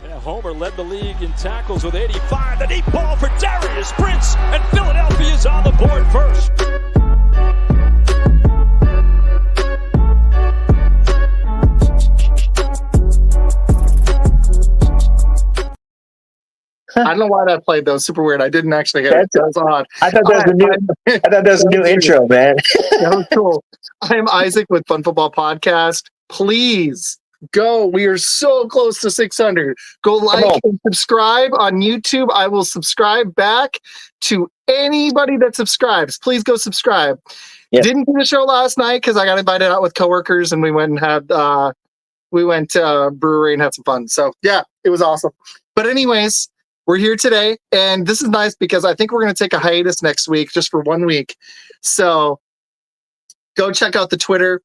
Homer led the league in tackles with 85. The deep ball for Darius Prince, and Philadelphia's on the board first. I don't know why that played though. Super weird. I didn't actually hear it. That was odd. I thought that was a new intro, man. That was cool. I am Izac with Fun Football Podcast. Please go. We are so close to 600. Go like and subscribe on YouTube. I will subscribe back to anybody that subscribes. Please go subscribe. Yep. Didn't do the show last night because I got invited out with coworkers and we went and had we went to a brewery and had some fun. So yeah, it was awesome. But anyways, we're here today, and this is nice because I think we're going to take a hiatus next week, just for 1 week. So go check out the Twitter,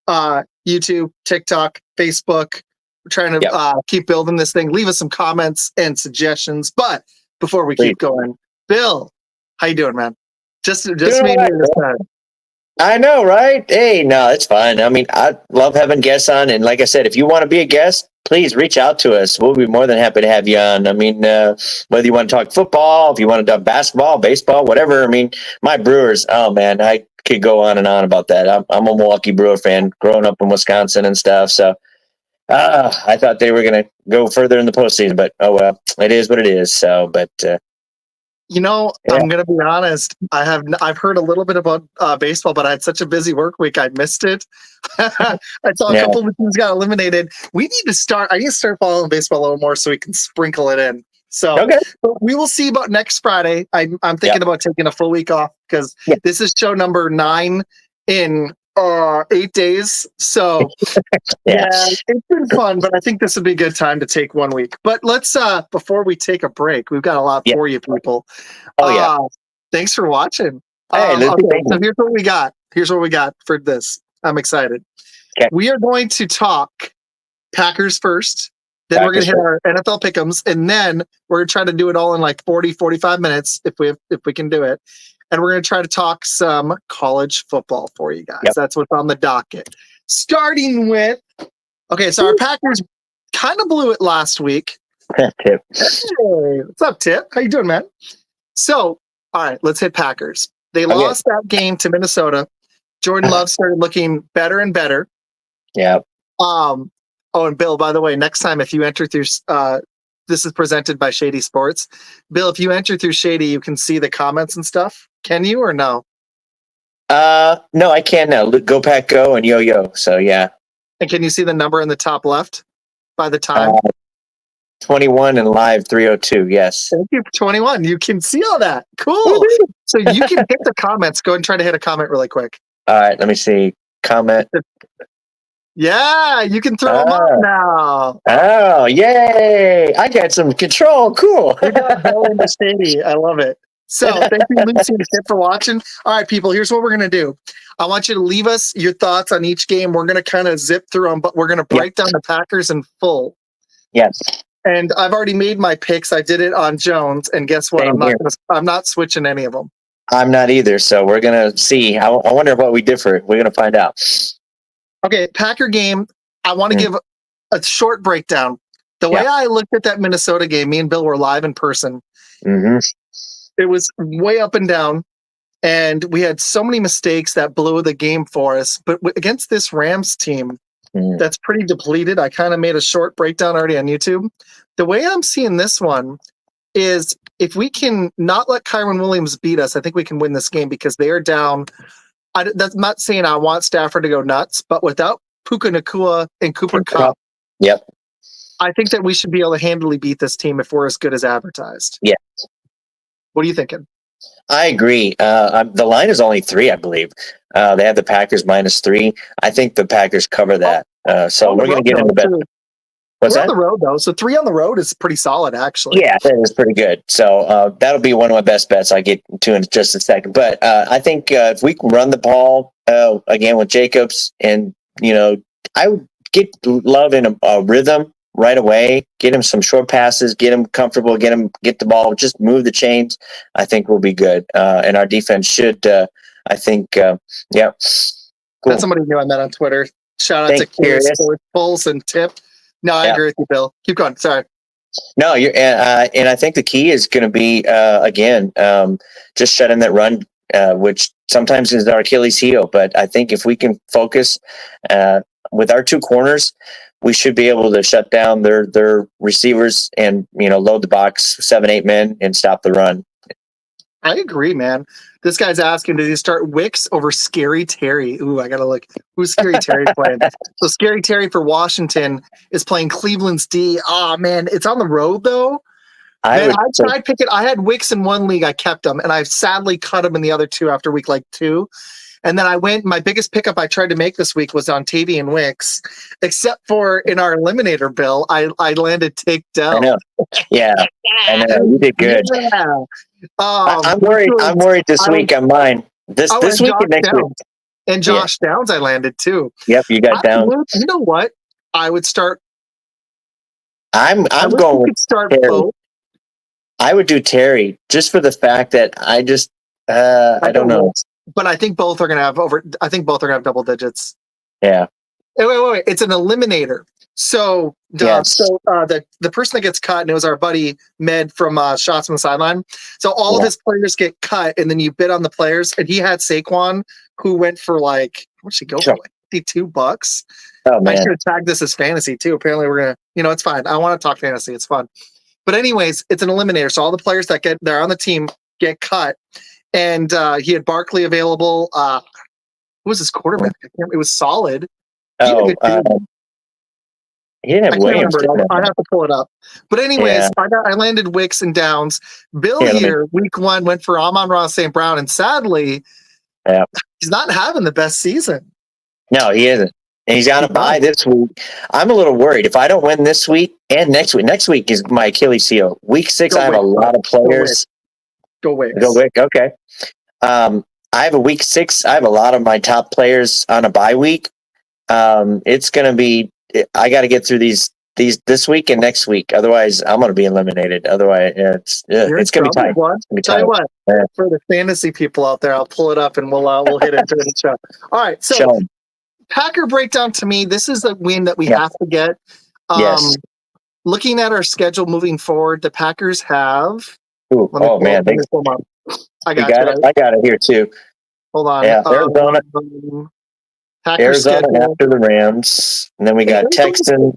YouTube, TikTok, Facebook. We're trying to keep building this thing. Leave us some comments and suggestions. But before we keep going, Bill, how you doing, man? Just me and you this time. I know, right? Hey, no, it's fine. I mean, I love having guests on, and like I said, if you want to be a guest, please reach out to us. We'll be more than happy to have you on. I mean, whether you want to talk football, if you want to talk basketball, baseball, whatever. I mean, my Brewers, oh man, I could go on and on about that. I'm a Milwaukee Brewer fan, growing up in Wisconsin and stuff. So I thought they were going to go further in the postseason, but oh well, it is what it is. So, but you know, I'm going to be honest. I've heard a little bit about baseball, but I had such a busy work week. I missed it. I saw a couple of teams got eliminated. I need to start following baseball a little more so we can sprinkle it in. So we will see about next Friday. I'm thinking about taking a full week off because this is show number 9 in 8 days. So it's been fun, but I think this would be a good time to take 1 week. But let's before we take a break, we've got a lot for you people. Thanks for watching. Hey, so here's what we got. Here's what we got for this. I'm excited. We are going to talk Packers first. Then we're going to hit our NFL Pickems, and then we're going to try to do it all in like 40, 45 minutes if we can do it. And we're going to try to talk some college football for you guys. That's what's on the docket. Starting with, so our Packers kind of blew it last week. Tip. Hey, what's up, Tip? How you doing, man? So, all right, let's hit Packers. They lost that game to Minnesota. Jordan Love started looking better and better. Yeah. Oh, and Bill, by the way, next time if you enter through this is presented by Shady Sports. Bill, if you enter through Shady, you can see the comments and stuff. Can you or no? No, I can now. Go Pack Go and Yo. So yeah. And can you see the number in the top left by the time? 21 and live 302. Yes. Thank you for 21. You can see all that. Cool. So you can hit the comments. Go and try to hit a comment really quick. All right. Let me see. Comment. Yeah, you can throw them up now. Oh, yay. I got some control. Cool. We got Bill in the Shady. I love it. So thank you, Lucy and Tip, for watching. All right, people, here's what we're going to do. I want you to leave us your thoughts on each game. We're going to kind of zip through them, but we're going to break down the Packers in full. Yes. And I've already made my picks. I did it on Jones, and guess what? I'm not switching any of them. I'm not either, so we're going to see. I wonder what we differ. We're going to find out. Okay, Packer game. I want to give a short breakdown. The way I looked at that Minnesota game, me and Bill were live in person. Mm-hmm. It was way up and down, and we had so many mistakes that blew the game for us. But against this Rams team that's pretty depleted, I kind of made a short breakdown already on YouTube. The way I'm seeing this one is if we can not let Kyron Williams beat us, I think we can win this game because they are down. That's not saying I want Stafford to go nuts, but without Puka Nacua and Cooper Kupp, I think that we should be able to handily beat this team if we're as good as advertised. Yes. What are you thinking? I agree. The line is only 3, I believe. They have the Packers -3. I think the Packers cover that. So we're going to get into bed. What's that? On the road, though. So 3 on the road is pretty solid, actually. Yeah, that is pretty good. So that'll be one of my best bets. I'll get to in just a second. But I think if we can run the ball again with Jacobs, and, I would get Love in a rhythm right away, get him some short passes, get him comfortable, get the ball, just move the chains. I think we'll be good. And our defense should, I think, Cool. That's somebody new I met on Twitter. Shout out to Sports Pulse and Tip. No, I agree with you, Bill. Keep going. Sorry. No, you're, and I think the key is going to be again just shutting that run, which sometimes is our Achilles heel. But I think if we can focus with our two corners, we should be able to shut down their receivers and load the box 7-8 men and stop the run. I agree, man. This guy's asking, did he start Wicks over Scary Terry? Ooh, I gotta look. Who's Scary Terry playing? So Scary Terry for Washington is playing Cleveland's D. Oh man, it's on the road though. I tried picking. I had Wicks in one league. I kept him, and I sadly cut him in the other two after week 2. And then I went. My biggest pickup I tried to make this week was on Tavian Wicks, except for in our eliminator, Bill. I landed Take Dell. I know. Yeah, I know. You did good. Yeah. I'm worried this week on mine. This week and next week. And Josh Downs, I landed too. Yep, you got Downs. You know what? I would start. I'm going with start Terry. both. I would do Terry just for the fact that I just I don't know. But I think both are going to have I think both are going to have double digits. Yeah. Wait. It's an eliminator. So, the person that gets cut, and it was our buddy Med from Shots on the Sideline. So all of his players get cut, and then you bid on the players. And he had Saquon, who went for what did she go for? $52. Oh man! I should have tagged this as fantasy too. Apparently, we're gonna. It's fine. I want to talk fantasy. It's fun. But anyways, it's an eliminator. So all the players they're on the team get cut, and he had Barkley available. Who was his quarterback? It was solid. He didn't have Williams. I have to pull it up. But anyways, I landed Wicks and Downs. Bill here, week 1, went for Amon-Ra St. Brown, and sadly, he's not having the best season. No, he isn't. And he's on a bye this week. I'm a little worried. If I don't win this week and next week is my Achilles heel. Week 6, I have a lot of players. Go Wicks. Okay. I have a week 6. I have a lot of my top players on a bye week. It's going to be. I got to get through these this week and next week. Otherwise, I'm going to be eliminated. Otherwise, it's going to be tight. Tell you what, for the fantasy people out there, I'll pull it up and we'll hit it during the show. All right, so Packer breakdown to me. This is a win that we have to get. Yes. Looking at our schedule moving forward, the Packers have. Oh man, I got it. I got it here too. Hold on. Yeah, Arizona. Arizona after the Rams, and then we got Texans.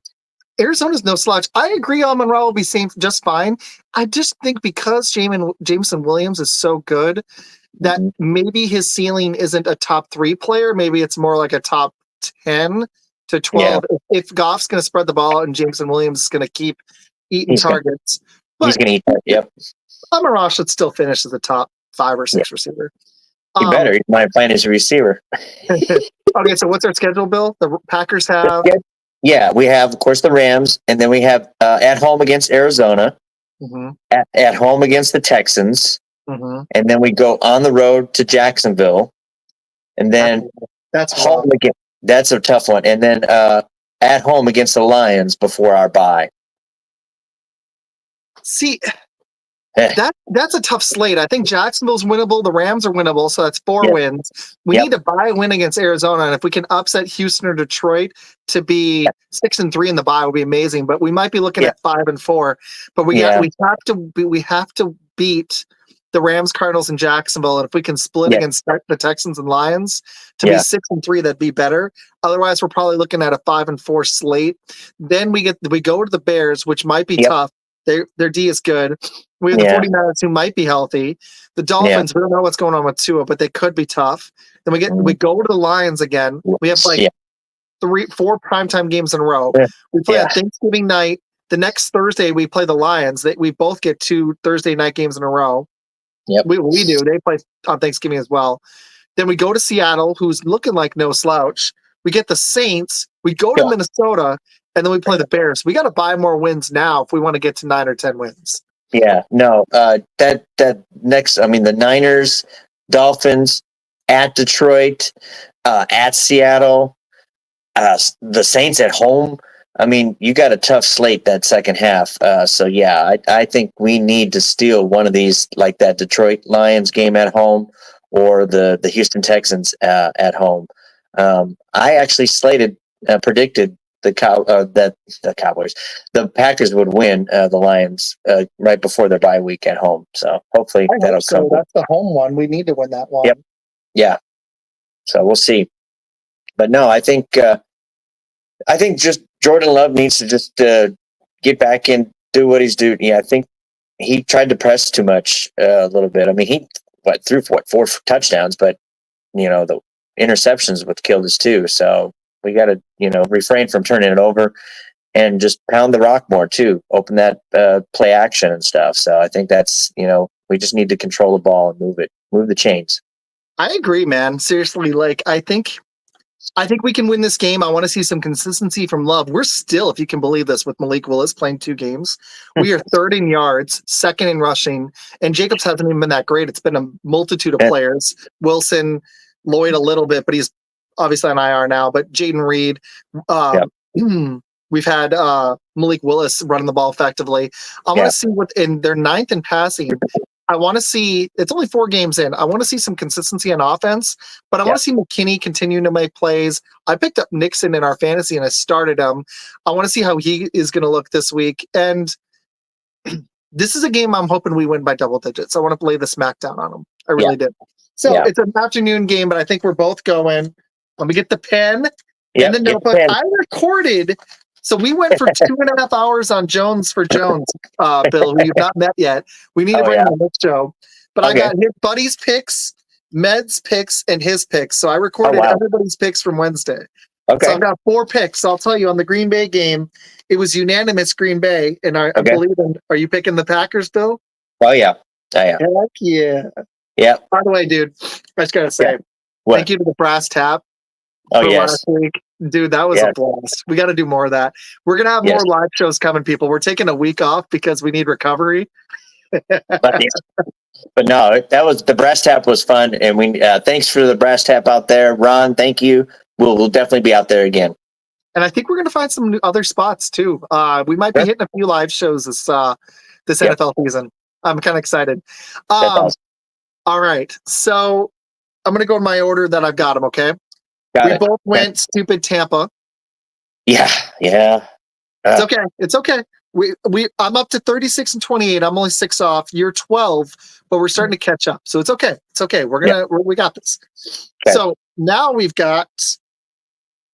Arizona's no slouch. I agree. Amon-Ra will be just fine. I just think because Jameson Williams is so good that maybe his ceiling isn't a top 3 player. Maybe it's more like a top 10 to 12. Yeah. If Goff's going to spread the ball and Jameson Williams is going to keep eating targets, he's going to eat that. Yep. Amon-Ra should still finish as a top 5 or 6 receiver. He better. He might find his receiver. Okay, so what's our schedule, Bill? The Packers have... Yeah, we have, of course, the Rams, and then we have at home against Arizona, at home against the Texans, and then we go on the road to Jacksonville, and then that's home again. That's a tough one. And then at home against the Lions before our bye. See... That's a tough slate. I think Jacksonville's winnable. The Rams are winnable, so that's 4 wins. We need to buy a win against Arizona, and if we can upset Houston or Detroit to be 6-3 in the bye, would be amazing. But we might be looking at 5-4. But we have to beat the Rams, Cardinals, and Jacksonville, and if we can split against the Texans and Lions to be 6-3, that'd be better. Otherwise, we're probably looking at a 5-4 slate. Then we go to the Bears, which might be tough. Their D is good. We have the 49ers who might be healthy. The Dolphins, we don't know what's going on with Tua, but they could be tough. Then we go to the Lions again. We have 4 primetime games in a row. We play on Thanksgiving night. The next Thursday we play the Lions. We both get 2 Thursday night games in a row. Yep. We do. They play on Thanksgiving as well. Then we go to Seattle, who's looking like no slouch. We get the Saints. We go to Minnesota, and then we play the Bears. We got to buy more wins now if we want to get to 9 or 10 wins. Yeah, no, that next, I mean, the Niners, Dolphins, at Detroit, at Seattle, the Saints at home. I mean, you got a tough slate that second half. So yeah, I think we need to steal one of these, like that Detroit Lions game at home or the Houston Texans at home. I actually predicted the Cowboys, the Packers would win the Lions right before their bye week at home. So hopefully that'll come. That's the home one. We need to win that one. Yep. Yeah. So we'll see. But no, I think just Jordan Love needs to just get back and do what he's doing. Yeah, I think he tried to press too much a little bit. I mean, he threw 4 touchdowns, but the interceptions what killed us too. So we got to refrain from turning it over and just pound the rock more too. Open that play action and stuff. So I think that's we just need to control the ball and move the chains. I agree, man. Seriously, like I think we can win this game. I want to see some consistency from Love. We're still, if you can believe this, with Malik Willis playing 2 games. We are 3rd in yards, 2nd in rushing, and Jacobs hasn't even been that great. It's been a multitude of players. Wilson, Lloyd a little bit, but he's obviously on IR now. But Jaden Reed, we've had Malik Willis running the ball effectively. I want to see in their 9th in passing. I want to see, it's only 4 games in. I want to see some consistency on offense, but I want to see McKinney continuing to make plays. I picked up Nixon in our fantasy and I started him. I want to see how he is going to look this week. And this is a game I'm hoping we win by double digits. I want to lay the smackdown on them. I really did. So it's an afternoon game, but I think we're both going. Let me get the pen and the notebook. I recorded. So we went for 2.5 hours on Jones for Jones, Bill, who you've not met yet. We need to bring him on this show. But I got his buddy's picks, Med's picks, and his picks. So I recorded everybody's picks from Wednesday. Okay. So I've got 4 picks. I'll tell you, on the Green Bay game, it was unanimous Green Bay. And I believe are you picking the Packers, Bill? Oh, yeah. I am. Heck yeah. Yeah. By the way, dude, I just got to say, thank you to the Brass Tap. Oh, yes. Last week. Dude, that was a blast. We got to do more of that. We're going to have more live shows coming, people. We're taking a week off because we need recovery. But no, the Brass Tap was fun. And we thanks for the Brass Tap out there. Ron, thank you. We'll definitely be out there again. And I think we're going to find some other spots too. We might be hitting a few live shows this NFL season. I'm kind of excited. Awesome. All right. So I'm going to go in my order that I've got them, okay? We both went stupid Tampa. Yeah. It's okay. I'm up to 36 and 28. I'm only 6 off. You're 12, but we're starting to catch up. So it's okay. It's okay. We got this. Okay. So now we've got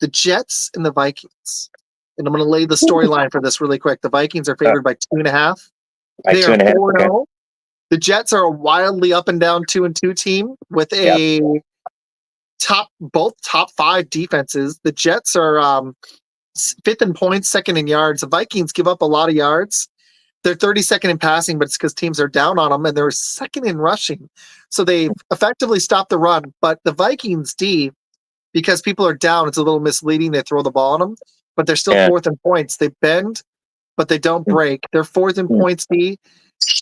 the Jets and the Vikings. And I'm going to lay the storyline for this really quick. The Vikings are favored by 2.5. They are 4-0. The Jets are a wildly up and down 2-2 team with a top 5 defenses. The Jets are 5th in points, 2nd in yards. The Vikings give up a lot of yards. They're 32nd in passing, but it's because teams are down on them, and they're 2nd in rushing. So they effectively stop the run. But the Vikings D, because people are down, it's a little misleading. They throw the ball on them, but they're still 4th in points. They bend, but they don't break. They're 4th in points D.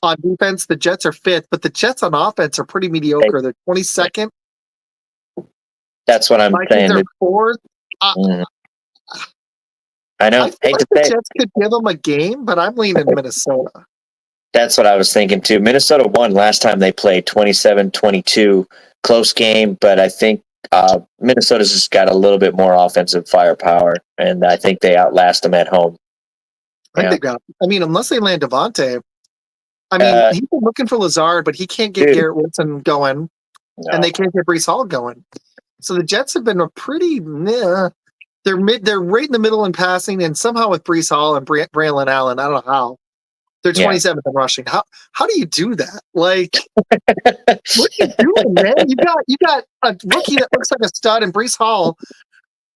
On defense, the Jets are 5th, but the Jets on offense are pretty mediocre. They're 22nd. That's what I'm saying. Are 4th. I know. The Jets could give them a game, but I'm leaning Minnesota. That's what I was thinking too. Minnesota won last time they played 27-22. Close game, but I think Minnesota's just got a little bit more offensive firepower, and I think they outlast them at home. Unless they land Devontae. He's been looking for Lazard, but he can't get Garrett Wilson going, and they can't get Breece Hall going. So the Jets have been a pretty They're right in the middle in passing, and somehow with Breece Hall and Braylon Allen, I don't know how. They're 27th in rushing. How do you do that? Like, what are you doing, man? You got a rookie that looks like a stud and Breece Hall,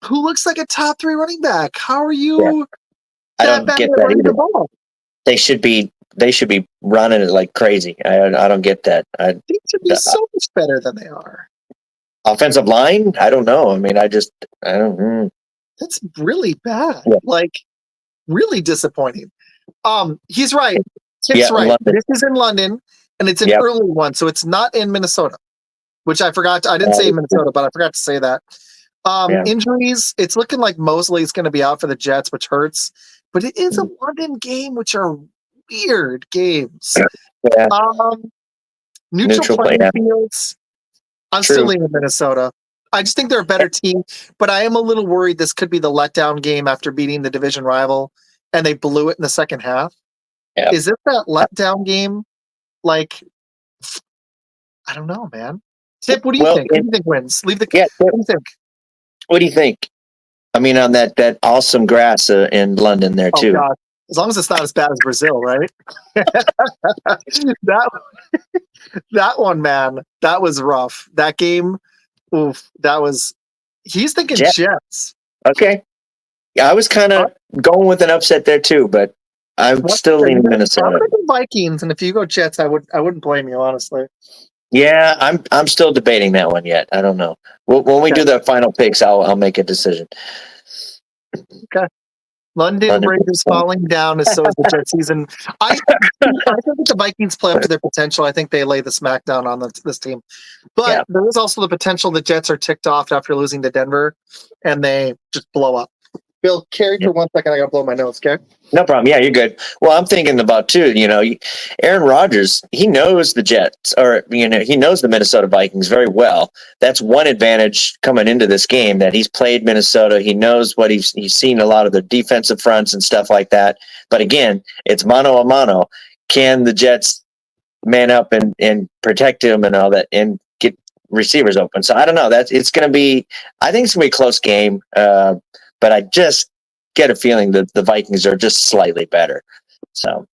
who looks like a top 3 running back. How are you? I don't get that either. The ball? They should be running it like crazy. I don't get that. They should be so much better than they are. Offensive line? I don't know. I don't. That's really bad. Yeah. Like, really disappointing. He's right. Kip's right. London. This is in London, and it's an early one, so it's not in Minnesota, which I forgot. I didn't say Minnesota, but I forgot to say that. Injuries, it's looking like Mosley is going to be out for the Jets, which hurts. But it is a London game, which are weird games. Neutral playing fields. I'm still leaning Minnesota. I just think they're a better team, but I am a little worried this could be the letdown game after beating the division rival, and they blew it in the second half. Yeah. Is it that letdown game? Like, I don't know, man. Tip, what do you think? Who do you think wins? Leave the. Yeah. What do you think? What do you think? I mean, on that awesome grass in London there too. God. As long as it's not as bad as Brazil, right? that one, man, that was rough. That game, oof, that was. He's thinking Jets. Okay. Yeah, I was kind of going with an upset there too, but I'm still leaning Minnesota. I'm thinking Vikings, and if you go Jets, I wouldn't blame you, honestly. Yeah, I'm still debating that one yet. I don't know. When we do the final picks, I'll make a decision. Okay. London Bridge is falling down, as so is the Jet season. I think the Vikings play up to their potential. I think they lay the smackdown on this team. But there is also the potential the Jets are ticked off after losing to Denver, and they just blow up. Bill, carry for 1 second. I got to blow my nose, okay? No problem. Yeah, you're good. Well, I'm thinking about, too, Aaron Rodgers, he knows the Jets, or, he knows the Minnesota Vikings very well. That's one advantage coming into this game, that he's played Minnesota. He knows what he's seen a lot of the defensive fronts and stuff like that. But again, it's mano a mano. Can the Jets man up and protect him and all that and get receivers open? So I don't know. I think it's going to be a close game. But I just get a feeling that the Vikings are just slightly better. So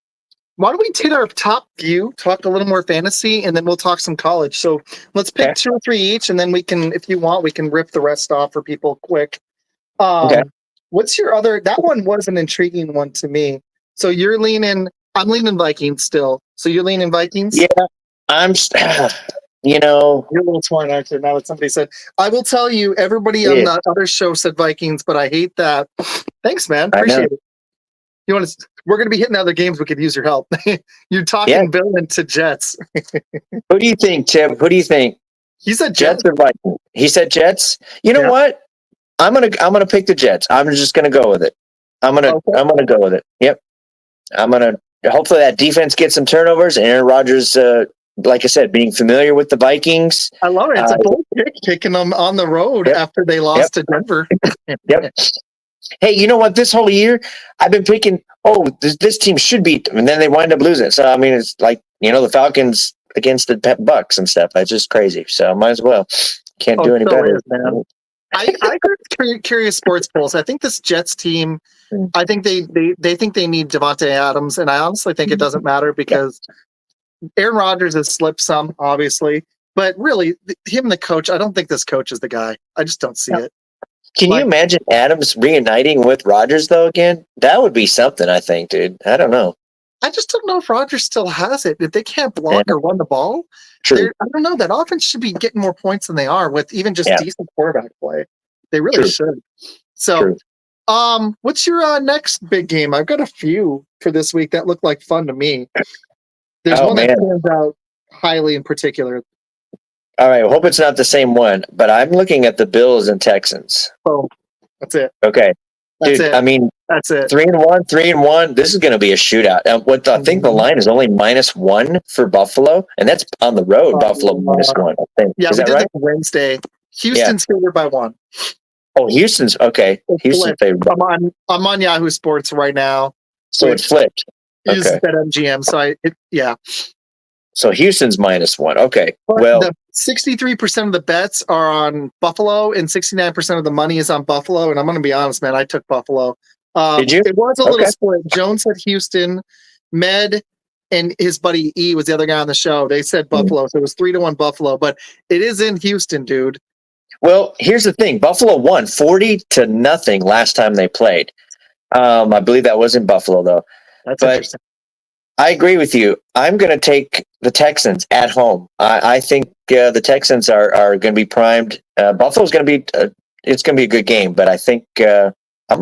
why don't we take our top view, talk a little more fantasy, and then we'll talk some college. So let's pick 2 or 3 each, and then we can, if you want, we can rip the rest off for people quick. What's your other? That one was an intriguing one to me. So I'm leaning Vikings still. So you're leaning Vikings? Yeah, I'm. You're a little torn, aren't you? Now that somebody said, I will tell you, everybody on the other show said Vikings, but I hate that. Thanks, man. Appreciate it. We're going to be hitting other games. We could use your help. You're talking Bill into Jets. Who do you think, Tim? Who do you think? He said Jets or Vikings. He said Jets. You know what? I'm gonna pick the Jets. I'm just gonna go with it. I'm gonna go with it. Yep. Hopefully that defense gets some turnovers. Aaron Rodgers, like I said, being familiar with the Vikings. I love it. It's a bold pick, picking them on the road after they lost to Denver. Yep. Hey, you know what? This whole year, I've been picking, this team should beat them, and then they wind up losing. So, I mean, it's like, the Falcons against the Bucks and stuff. It's just crazy. So, might as well. Can't do any better. Man. I agree with Curious Sports Polls. I think this Jets team, I think they think they need Devontae Adams, and I honestly think it doesn't matter because Aaron Rodgers has slipped some, obviously, but really, him and the coach, I don't think this coach is the guy. I just don't see it. Can you imagine Adams reuniting with Rodgers, though, again? That would be something, I think, dude. I don't know. I just don't know if Rodgers still has it. If they can't block or run the ball, I don't know. That offense should be getting more points than they are with even just decent quarterback play. They really should. So, what's your next big game? I've got a few for this week that look like fun to me. There's one that stands out highly in particular. All right. I hope it's not the same one, but I'm looking at the Bills and Texans. Oh, that's it. Okay. That's Dude, it. I mean, that's it. 3-1. This is going to be a shootout. I think the line is only -1 for Buffalo, and that's on the road. Buffalo -1. I think. Yeah, is we that did right? that Wednesday. Houston's favored by 1. Oh, Houston's okay. Houston's favored. I'm on Yahoo Sports right now. So it's flipped. Use that MGM. So So Houston's -1. Okay. But 63% of the bets are on Buffalo, and 69% of the money is on Buffalo. And I'm going to be honest, man, I took Buffalo. Did you? It was a little split. Jones said Houston, Med, and his buddy E was the other guy on the show. They said Buffalo, so it was 3-1 Buffalo. But it is in Houston, dude. Well, here's the thing: Buffalo won 40-0 last time they played. I believe that was in Buffalo, though. That's interesting. I agree with you. I'm going to take the Texans at home. I think the Texans are going to be primed. Buffalo's going to be it's going to be a good game, but I think I'm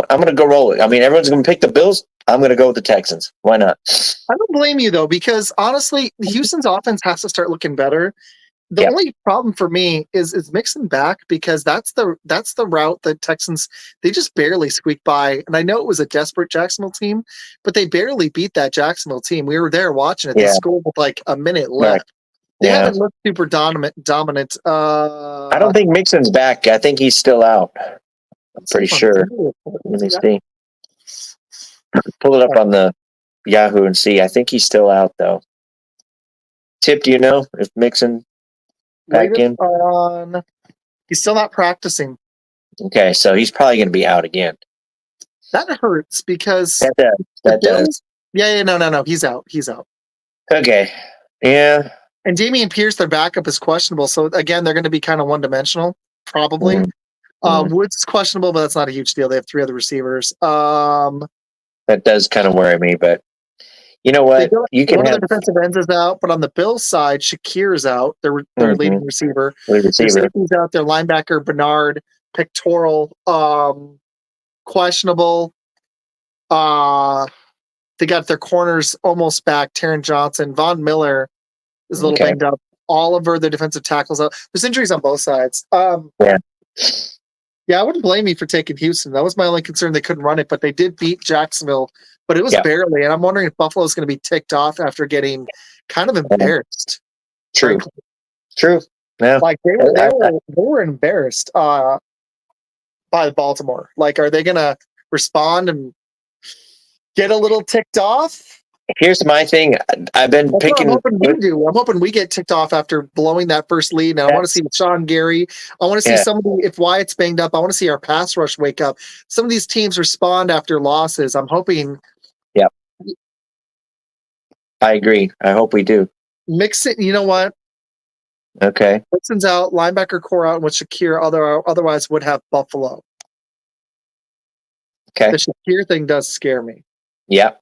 going to go roll it. I mean, everyone's going to pick the Bills. I'm going to go with the Texans. Why not? I don't blame you, though, because honestly, Houston's offense has to start looking better. The only problem for me is mixing back because that's the route that Texans, they just barely squeaked by. And I know it was a desperate Jacksonville team, but they barely beat that Jacksonville team. We were there watching it. They scored with like a minute left. They Yeah. haven't looked super dominant. I don't think Mixon's back. I think he's still out. I'm pretty sure. Let me see. Pull it up on the Yahoo and see. I think he's still out though. Tip, do you know if Mixon back in? On. He's still not practicing. Okay, so he's probably going to be out again. That hurts because That does. Yeah, no. He's out. Okay. Yeah. And Damian Pierce, their backup, is questionable. So again, they're going to be kind of one-dimensional, probably. Woods is questionable, but that's not a huge deal. They have 3 other receivers. That does kind of worry me, but you know what? You can one have of their defensive ends is out, but on the Bills side, Shakir is out. Their leading receiver. Their safety's out. Their linebacker Bernard pectoral questionable. They got their corners almost back. Taron Johnson, Von Miller is a little banged up. Oliver, their defensive tackles out. There's injuries on both sides. Yeah, I wouldn't blame you for taking Houston. That was my only concern. They couldn't run it, but they did beat Jacksonville. But it was barely, and I'm wondering if Buffalo's going to be ticked off after getting kind of embarrassed. True. Yeah. Like they were embarrassed by Baltimore. Like, are they going to respond and get a little ticked off? Here's my thing. I've been picking. I'm hoping we get ticked off after blowing that first lead. And I want to see Sean Gary. I want to see somebody, if Wyatt's banged up, I want to see our pass rush wake up. Some of these teams respond after losses. I'm hoping. Yeah. I agree. I hope we do. Mix it. You know what? Okay. Mixon's out, linebacker core out with Shakir. Otherwise would have Buffalo. Okay. The Shakir thing does scare me. Yeah.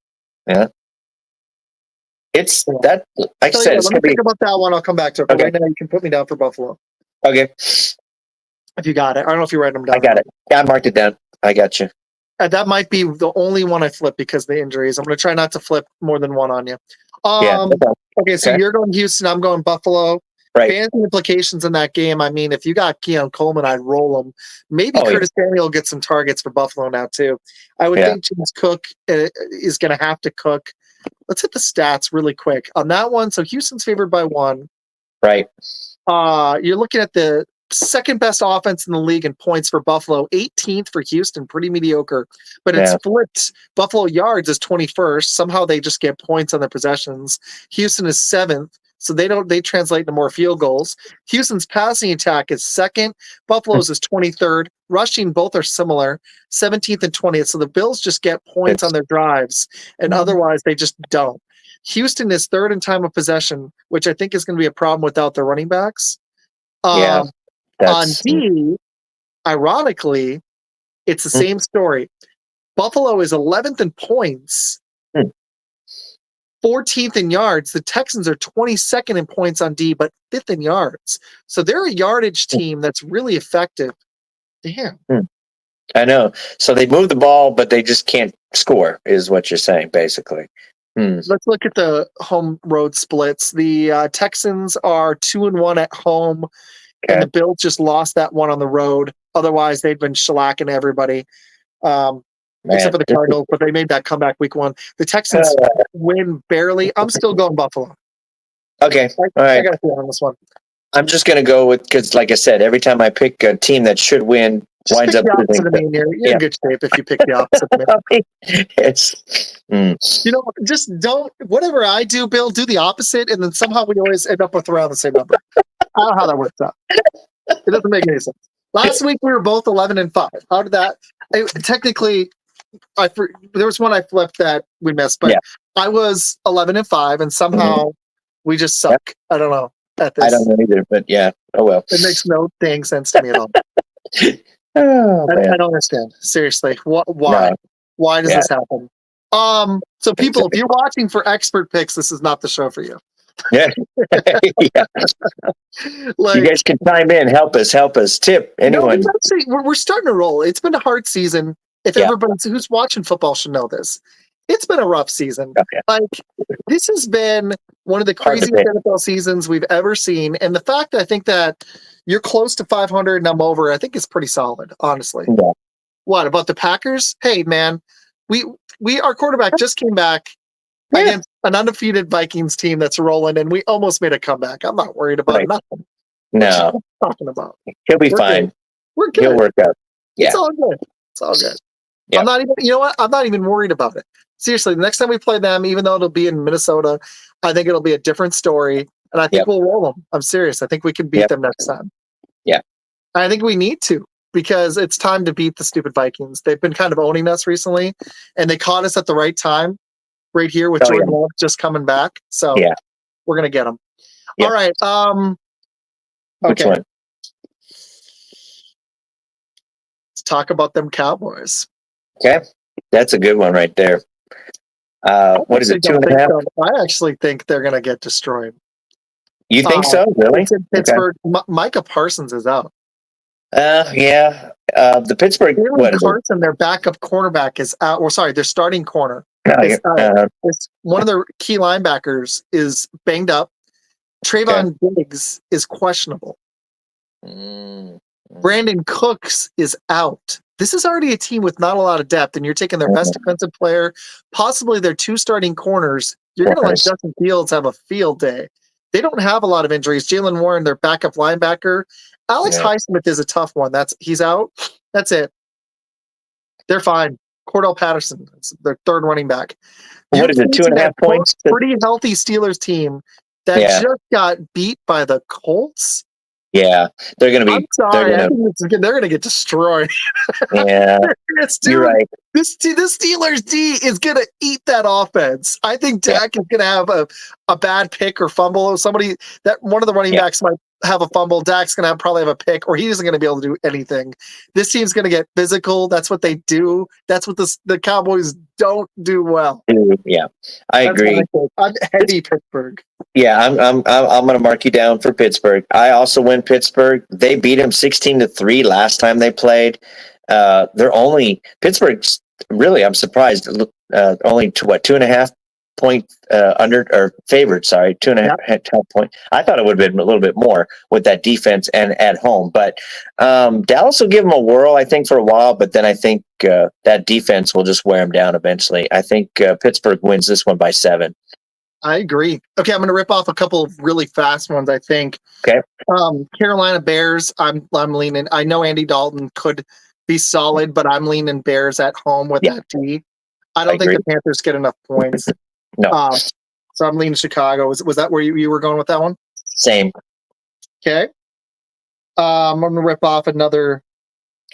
It's that, like I said, let me think about that one. I'll come back to it. But right now, you can put me down for Buffalo. Okay. If you got it. I don't know if you're writing them down. I got it. Yeah, I marked it down. I got you. That might be the only one I flip because of the injuries. I'm going to try not to flip more than one on you. Okay, so you're going Houston. I'm going Buffalo. Right. Fancy implications in that game. I mean, if you got Keon Coleman, I'd roll him. Maybe Curtis Samuel gets some targets for Buffalo now, too. I would think James Cook is going to have to cook. Let's hit the stats really quick on that one. So Houston's favored by 1. Right. You're looking at the second best offense in the league in points for Buffalo, 18th for Houston, pretty mediocre. But it's flipped. Buffalo yards is 21st. Somehow they just get points on their possessions. Houston is 7th. So they translate to more field goals. Houston's passing attack is 2nd. Buffalo's is 23rd. Rushing, both are similar, 17th and 20th. So the Bills just get points on their drives, and otherwise they just don't. Houston is 3rd in time of possession, which I think is going to be a problem without their running backs. On D, ironically, it's the same story. Buffalo is 11th in points. 14th in yards. The Texans are 22nd in points on D, but 5th in yards. So they're a yardage team that's really effective. Damn. I know. So they move the ball, but they just can't score, is what you're saying, basically. Let's look at the home road splits. The Texans are 2-1 at home, and the Bills just lost that one on the road. Otherwise, they'd been shellacking everybody. Except for the Cardinals, but they made that comeback week 1. The Texans win barely. I'm still going Buffalo. Okay. All right. I got to feel on this one. I'm just going to go with, because like I said, every time I pick a team that should win, just winds up losing. You're in good shape if you pick the opposite of me. You know, just don't, whatever I do, Bill, do the opposite, and then somehow we always end up with around the same number. I don't know how that works out. It doesn't make any sense. Last week we were both 11-5. How did that? Technically, there was one I flipped that we missed, but I was 11-5, and somehow we just suck. I don't know at this. I don't know either, but oh well. It makes no dang sense to me at all. I don't understand. Seriously, why? No. Why does this happen? So people, if you're watching for expert picks, this is not the show for you. Yeah. Like, you guys can chime in, help us, tip anyone. No, we're starting to roll. It's been a hard season. If everybody who's watching football should know this, it's been a rough season. Like, this has been one of the craziest NFL seasons we've ever seen. And the fact that I think that you're close to 500 and I'm over, I think is pretty solid, honestly. Yeah. What about the Packers? Hey, man, our quarterback just came back. against an undefeated Vikings team that's rolling, and we almost made a comeback. I'm not worried about nothing. No, what you talking about? He'll be fine. Good. We're good. He'll work out. Yeah. It's all good. It's all good. Yep. I'm not even. You know what? I'm not even worried about it. Seriously, the next time we play them, even though it'll be in Minnesota, I think it'll be a different story, and I think we'll roll them. I'm serious. I think we can beat them next time. Yeah. I think we need to, because it's time to beat the stupid Vikings. They've been kind of owning us recently, and they caught us at the right time, right here with Jordan Love just coming back. So we're gonna get them. All right. Which one? Let's talk about them Cowboys. Okay, that's a good one right there. What is it? 2.5? I actually think they're gonna get destroyed. You think so? Really? It's in Pittsburgh. Okay. Micah Parsons is out. The Pittsburgh Carson, their backup cornerback, is out. Or sorry, their starting corner. It's one of their key linebackers is banged up. Trayvon Diggs is questionable. Brandon Cooks is out. This is already a team with not a lot of depth, and you're taking their best defensive player, possibly their 2 starting corners. You're going to let Justin Fields have a field day. They don't have a lot of injuries. Jalen Warren, their backup linebacker. Alex Highsmith is a tough one. He's out. That's it. They're fine. Cordell Patterson, their third running back. What is it? 2.5 points? Pretty healthy Steelers team that just got beat by the Colts. Yeah, they're going to be. I'm sorry, they're going to get destroyed. Yeah, you're right. The Steelers D is going to eat that offense. I think Dak is going to have a bad pick or fumble. Or somebody that one of the running backs might have a fumble. Dak's going to probably have a pick, or he isn't going to be able to do anything. This team's going to get physical. That's what they do. That's what the Cowboys don't do well. Yeah, I agree. I'm heavy Pittsburgh. Yeah, I'm going to mark you down for Pittsburgh. I also went Pittsburgh. They beat them 16-3 last time they played. Pittsburgh's really, I'm surprised. Only 2.5 point under or favored. Sorry, 2.5 point. I thought it would have been a little bit more with that defense and at home. But Dallas will give them a whirl, I think, for a while. But then I think that defense will just wear them down eventually. I think Pittsburgh wins this one by 7. I agree. Okay, I'm going to rip off a couple of really fast ones, I think. Okay. Carolina Bears, I'm leaning. I know Andy Dalton could be solid, but I'm leaning Bears at home with that D. I don't think the Panthers get enough points. No. So I'm leaning Chicago. Was that where you were going with that one? Same. Okay. I'm going to rip off another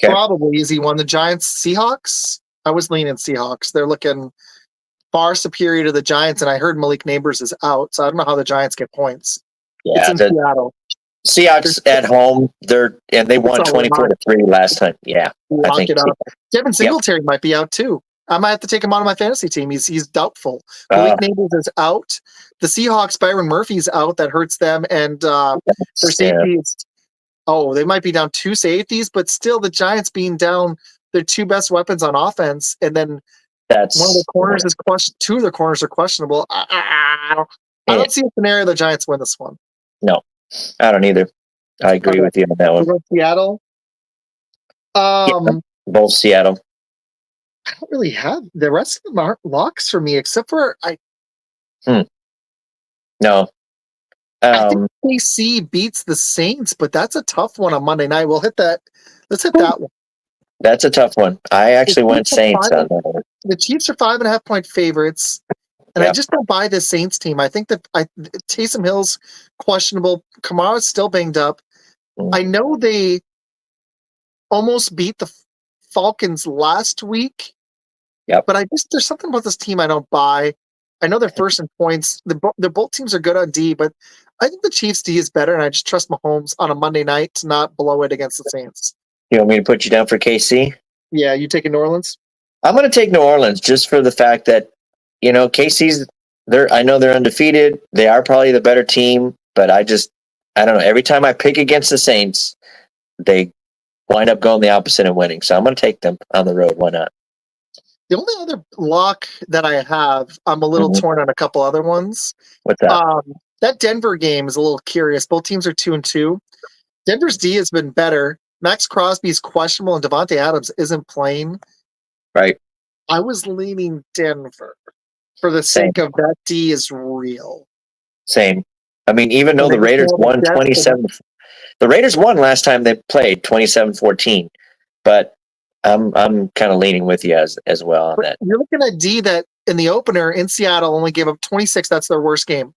probably easy one. The Giants, Seahawks. I was leaning Seahawks. They're looking far superior to the Giants, and I heard Malik Neighbors is out, so I don't know how the Giants get points. Yeah, it's in Seattle. Seahawks at home. They won 24-3 last time. Yeah, I think it up. Devin Singletary might be out too. I might have to take him out of my fantasy team. He's doubtful. Malik Neighbors is out. The Seahawks, Byron Murphy's out. That hurts them, and their safeties. They might be down 2 safeties, but still, the Giants being down their 2 best weapons on offense, and then. One of the corners is questionable. 2 of the corners are questionable. I don't see a scenario the Giants win this one. No, I don't either. I agree with you on that one. Seattle. Both Seattle. I don't really have the rest of them aren't locks for me, except for No. I think KC beats the Saints, but that's a tough one on Monday night. We'll hit that. Let's hit that one. That's a tough one. I actually went Saints on that one. The Chiefs are 5.5 point favorites, and I just don't buy this Saints team. I think that Taysom Hill's questionable. Kamara's still banged up. I know they almost beat the Falcons last week, but there's something about this team I don't buy. I know they're first in points. They're both teams are good on D, but I think the Chiefs D is better, and I just trust Mahomes on a Monday night to not blow it against the Saints. You want me to put you down for KC? Yeah, you taking New Orleans? I'm going to take New Orleans just for the fact that, KC's, I know they're undefeated. They are probably the better team, but I don't know. Every time I pick against the Saints, they wind up going the opposite and winning. So I'm going to take them on the road. Why not? The only other lock that I have, I'm a little torn on a couple other ones. What's that? That Denver game is a little curious. Both teams are 2-2. Denver's D has been better. Max Crosby's questionable, and Devontae Adams isn't playing. Right. I was leaning Denver. for the sake of that D is real. Same. I mean, even though And they the Raiders just won had the Jets 27, the Raiders won last time they played 27-14, but I'm kind of leaning with you as well on But that. you're looking at D that in the opener in Seattle only gave up 26. That's their worst game.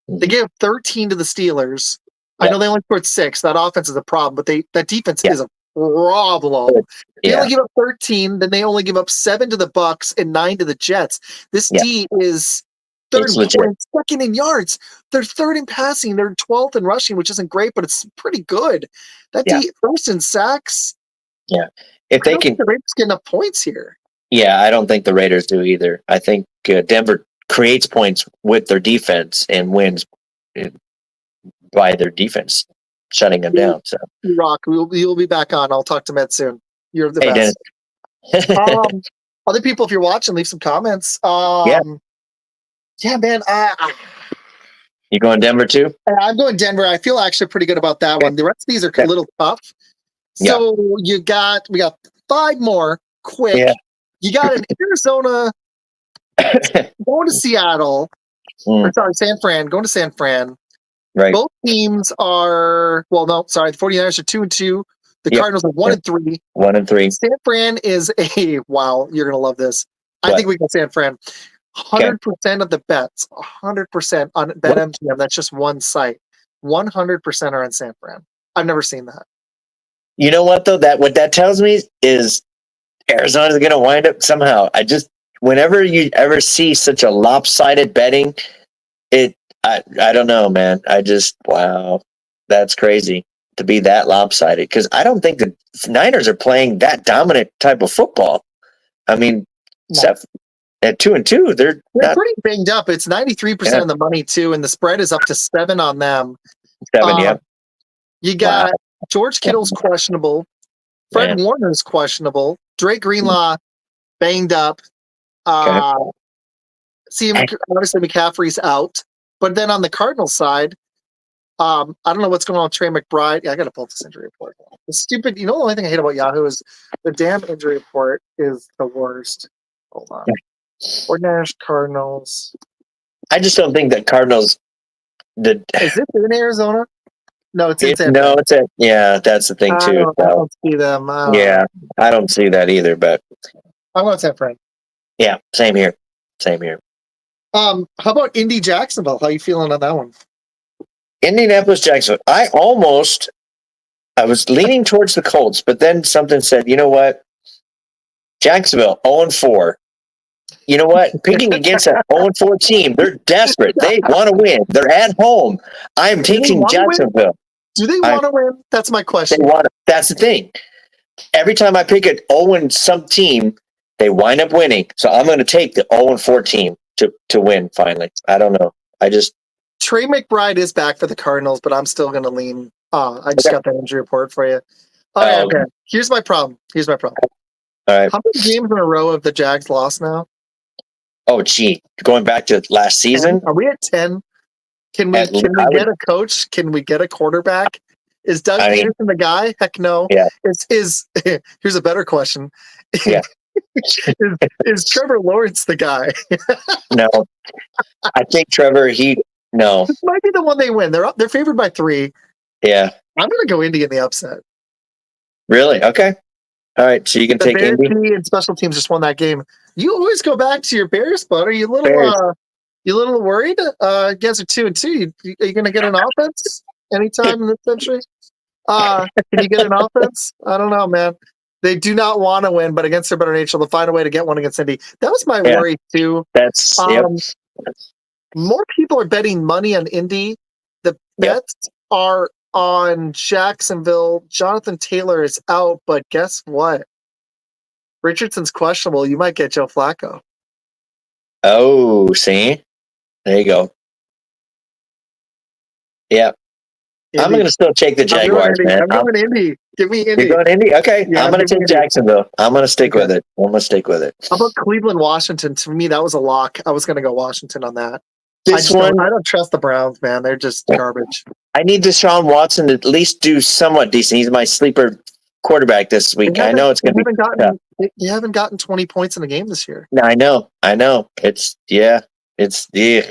They gave up 13 to the Steelers. I Yeah. know they only scored 6. That offense is a problem, but that defense Yeah. is a problem. They Yeah. only give up 13. Then they only give up 7 to the Bucks and 9 to the Jets. This Yeah. D is third It's in legit. points, second in yards. They're third in passing. They're 12th in rushing, which isn't great, but it's pretty good. That Yeah. D first in sacks. Yeah. If I they don't can, think the Raiders get enough points here. yeah, I don't think the Raiders do either. I think Denver creates points with their defense and wins by their defense shutting them down. So, You rock. You'll be back on. I'll talk to Med soon. You're the hey, best. Dennis. Other people, if you're watching, leave some comments. Yeah, Man. you going Denver too? I'm going Denver. I feel actually pretty good about that one. The rest of these are a little tough. So we got 5 more quick. Yeah. You got an Arizona going to Seattle. Or, sorry, San Fran. Going to San Fran. Right. Both teams are the 49ers are 2-2. The Cardinals are 1-3. 1-3. San Fran is wow, you're gonna love this. I What? think we got San Fran. 100% of the bets, 100% on BetMGM. That's just one site. 100% are on San Fran. I've never seen that. You know what though? What that tells me is Arizona's going to wind up somehow. Whenever you ever see such a lopsided betting, I don't know, man. Wow, that's crazy to be that lopsided because I don't think the Niners are playing that dominant type of football. I mean, at 2-2, they're pretty banged up. It's 93% of the money too, and the spread is up to 7 on them. 7, You got George Kittle's questionable. Fred Warner's questionable. Drake Greenlaw banged up. Obviously McCaffrey's out. But then on the Cardinals side, I don't know what's going on with Trey McBride. Yeah, I got to pull up this injury report. The stupid, the only thing I hate about Yahoo is the damn injury report is the worst. Hold on. 49ers, Cardinals. I just don't think that Cardinals. Is this in Arizona? No, it's in San No, it's that's the thing too. I don't see them. I don't see that either. But I'm going San Fran. Yeah, same here. How about Indy Jacksonville? How you feeling on that one? Indianapolis Jacksonville. I was leaning towards the Colts, but then something said, you know what? Jacksonville 0-4. You know what? Picking against an 0-4 team, they're desperate. They want to win. They're at home. I'm taking Jacksonville. Do they want to win? That's my question. That's the thing. Every time I pick an 0-some team, they wind up winning. So I'm going to take the 0-4 team to win finally. I don't know. Trey McBride is back for the Cardinals, but I'm still going to lean. I just got that injury report for you. Okay. Here's my problem. All right. How many games in a row have the Jags lost now? Oh, gee. Going back to last season? 10? Are we at 10? Can we get a coach? Can we get a quarterback? Is Doug Peterson the guy? Heck no. Yeah. Here's a better question. Yeah. is Trevor Lawrence the guy? No. I think Trevor, no. This might be the one they win. They're favored by 3. Yeah. I'm going to go Indy in the upset. Really? Okay. All right. So you can take Bears Indy. and special teams just won that game. You always go back to your Bears, bud. Are you a little worried? You guys are 2-2. Are you going to get an offense anytime in this century? Can you get an offense? I don't know, man. They do not want to win, but against their better nature, they'll find a way to get one against Indy. That was my worry too. That's more people are betting money on Indy. The bets are on Jacksonville. Jonathan Taylor is out, but guess what? Richardson's questionable. You might get Joe Flacco. Oh, see? There you go. Yeah. Indy. I'm going to still take the Jaguars, man. I'm going Indy. Give me Indy. You're going Indy? Okay. Yeah, I'm going to take Jacksonville. I'm going to stick with it. How about Cleveland, Washington? To me, that was a lock. I was going to go Washington on that. I don't trust the Browns, man. They're just garbage. I need Deshaun Watson to at least do somewhat decent. He's my sleeper quarterback this week. I know it's going to be tough. You haven't gotten 20 points in a game this year. No, I know. It's It's yeah.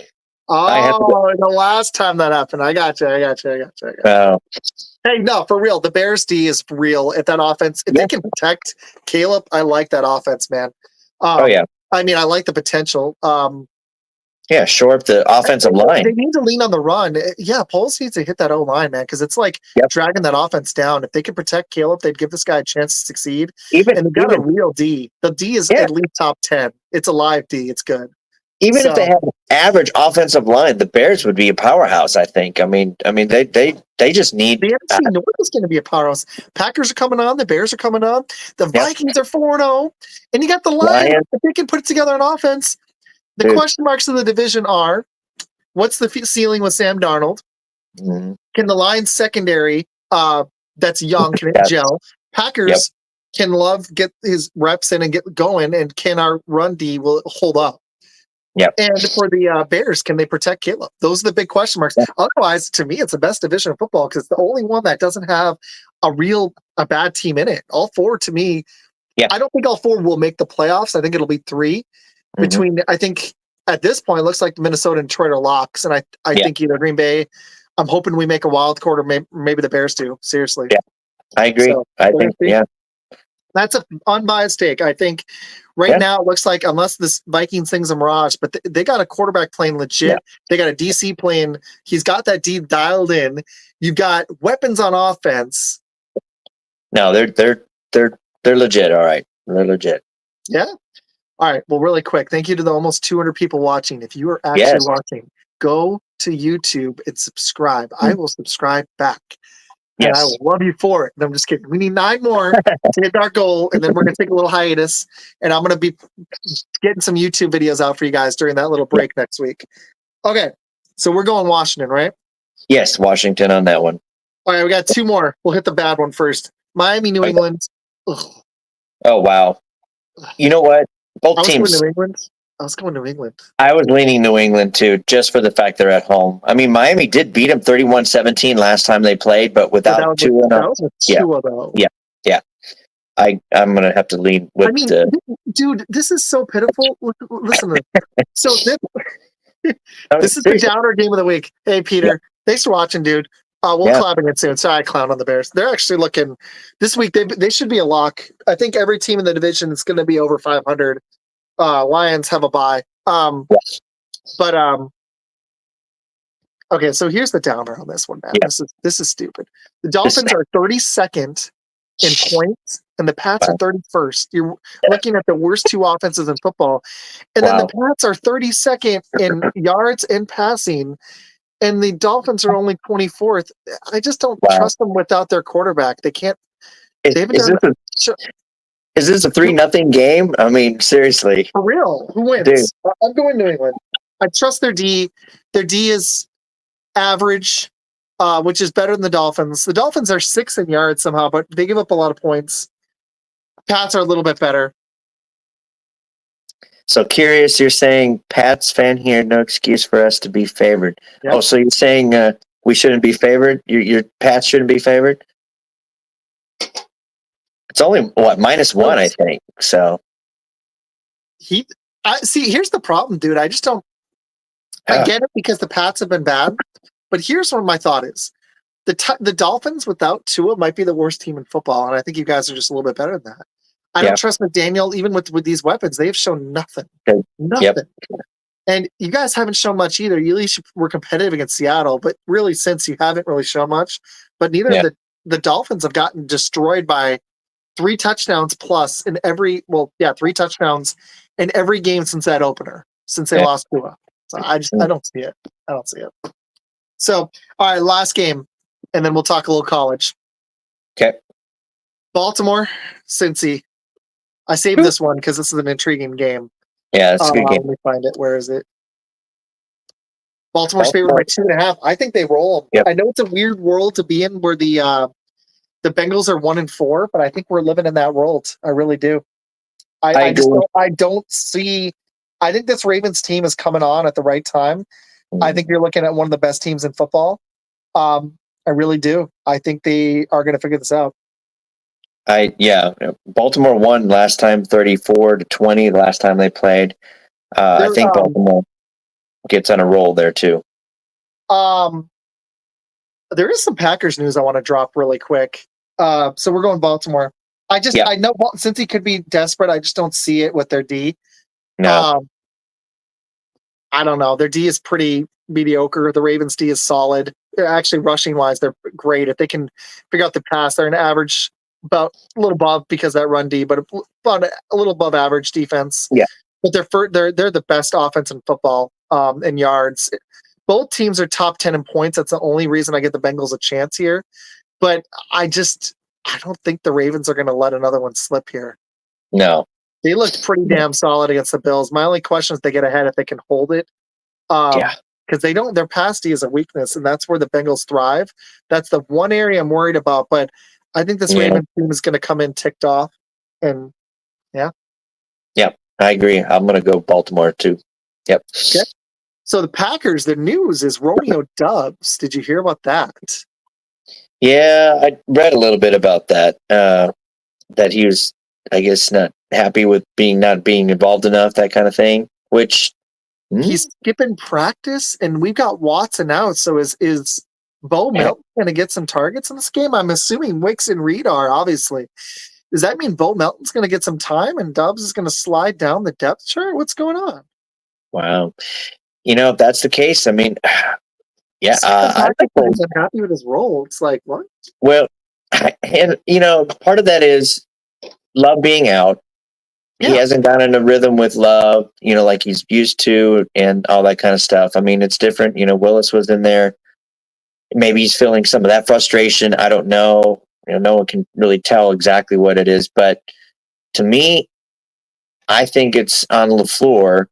Oh, the last time that happened. I got you. Wow. Hey, no, for real. The Bears D is real. If that offense, if they can protect Caleb, I like that offense, man. Yeah. I mean, I like the potential. Yeah, shore up the offensive line. They need to lean on the run. Yeah, Poles needs to hit that O-line, man, because it's like dragging that offense down. If they can protect Caleb, they'd give this guy a chance to succeed. And they've got a real D. The D is at least top 10. It's a live D. It's good. Even if they have an average offensive line, the Bears would be a powerhouse, I think. I mean, they just need. The NFC North is going to be a powerhouse. Packers are coming on. The Bears are coming on. The Vikings are 4-0. And you got the Lions. If they can put it together on offense, the question marks of the division are, what's the ceiling with Sam Darnold? Mm-hmm. Can the Lions secondary that's young, can it gel? Packers can Love get his reps in and get going, and can our run D will hold up? Yep. And for the Bears, can they protect Caleb? Those are the big question marks. Otherwise, to me, it's the best division of football because it's the only one that doesn't have a bad team in it. All four, to me, I don't think all four will make the playoffs. I think it'll be three between. I think at this point, it looks like Minnesota and Detroit are locks, and I think either Green Bay. I'm hoping we make a wild card, or maybe the Bears do. Seriously, I agree. So, I think that's an unbiased take. I think right now it looks like, unless this Vikings thing's a mirage, but they got a quarterback playing legit. Yeah. They got a DC playing. He's got that D dialed in. You've got weapons on offense. No, they're legit. All right, they're legit. Yeah. All right. Well, really quick, thank you to the almost 200 people watching. If you are actually watching, go to YouTube and subscribe. I will subscribe back. And I will love you for it. And I'm just kidding. We need 9 more to hit our goal, and then we're going to take a little hiatus. And I'm going to be getting some YouTube videos out for you guys during that little break next week. Okay, so we're going Washington, right? Yes, Washington on that one. All right, we got 2 more. We'll hit the bad one first. Miami, New England. Ugh. Oh, wow. You know what? Both teams. I was going New England. I was leaning New England, too, just for the fact they're at home. I mean, Miami did beat them 31-17 last time they played, but without Tua. Yeah. I'm going to have to lean with dude, this is so pitiful. Listen to this. So this is the downer game of the week. Hey, Peter. Thanks for watching, dude. We'll clown it soon. Sorry, I clown on the Bears. They're actually looking this week. They should be a lock. I think every team in the division is going to be over 500. Lions have a bye. Okay, so here's the downer on this one, man. Yeah. This is stupid. The Dolphins are 32nd in points, and the Pats are 31st. You're looking at the worst 2 offenses in football. And then the Pats are 32nd in yards and passing, and the Dolphins are only 24th. I just don't trust them without their quarterback. They can't. Is this a 3-0 game? I mean, seriously. For real. Who wins? Dude. I'm going New England. I trust their D. Their D is average, which is better than the Dolphins. The Dolphins are 6th in yards somehow, but they give up a lot of points. Pats are a little bit better. So curious, you're saying Pats fan here, no excuse for us to be favored. Yep. Oh, so you're saying we shouldn't be favored? Your Pats shouldn't be favored? It's only -1, I think. So here's the problem, dude. I just don't. I get it because the Pats have been bad, but here's what my thought is: the Dolphins without Tua might be the worst team in football, and I think you guys are just a little bit better than that. I don't trust McDaniel even with these weapons. They have shown nothing, nothing. And you guys haven't shown much either. You at least were competitive against Seattle, but really since you haven't really shown much. But neither of the Dolphins have gotten destroyed by 3 touchdowns plus in 3 touchdowns in every game since that opener, since they lost Tua. So I don't see it. I don't see it. So, all right, last game, and then we'll talk a little college. Okay. Baltimore, Cincy. I saved this one because this is an intriguing game. Yeah, it's a good game. Let me find it. Where is it? Baltimore's favored by 2.5. I think they roll them. Yep. I know it's a weird world to be in where the Bengals are 1-4, but I think we're living in that world. I really do. I don't see. I think this Ravens team is coming on at the right time. I think you're looking at one of the best teams in football. I really do. I think they are going to figure this out. Baltimore won last time 34-20 the last time they played. I think Baltimore. gets on a roll there too. There is some Packers news I want to drop really quick. So we're going Baltimore. I know since he could be desperate, I just don't see it with their D. No. I don't know. Their D is pretty mediocre. The Ravens D is solid. They're actually rushing wise, they're great. If they can figure out the pass, they're an average, about a little above because of that run D, but about a little above average defense. Yeah. But they're the best offense in football in yards. Both teams are top 10 in points. That's the only reason I get the Bengals a chance here. But I don't think the Ravens are going to let another one slip here. No. They looked pretty damn solid against the Bills. My only question is they get ahead if they can hold it. Because their pass D is a weakness, and that's where the Bengals thrive. That's the one area I'm worried about. But I think this Ravens team is going to come in ticked off. And yeah. Yep. I agree. I'm going to go Baltimore too. Yep. Okay. So the Packers, the news is Romeo Doubs. Did you hear about that? Yeah, I read a little bit about that. That he was, I guess, not happy with not being involved enough, that kind of thing. Which he's skipping practice, and we've got Watson out. So is Bo Melton going to get some targets in this game? I'm assuming Wicks and Reed are, obviously. Does that mean Bo Melton's going to get some time and Doubs is going to slide down the depth chart? What's going on? Wow. If that's the case, I mean, yeah. I'm happy with his role. It's like, what? Well, and, part of that is Love being out. Yeah. He hasn't gotten a rhythm with Love, like he's used to and all that kind of stuff. I mean, it's different. Willis was in there. Maybe he's feeling some of that frustration. I don't know. No one can really tell exactly what it is. But to me, I think it's on LaFleur.